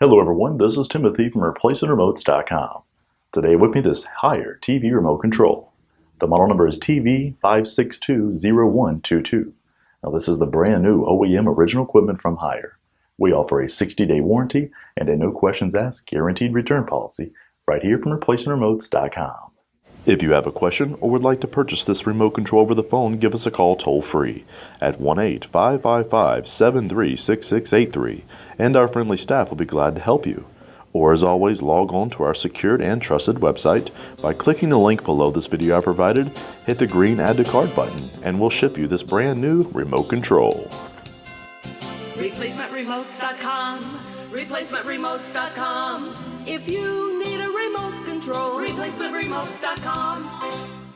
Hello everyone, this is Timothy from ReplacementRemotes.com. Today with me this Haier TV Remote Control. The model number is TV5620122. Now this is the brand new OEM original equipment from Haier. We offer a 60-day warranty and a no questions asked guaranteed return policy right here from ReplacementRemotes.com. If you have a question or would like to purchase this remote control over the phone, give us a call toll-free at 1-855-553-6683, and our friendly staff will be glad to help you. Or as always, log on to our secured and trusted website by clicking the link below this video I provided, hit the green Add to Cart button, and we'll ship you this brand new remote control. ReplacementRemotes.com, ReplacementRemotes.com. If you need a remote control, ReplacementRemotes.com.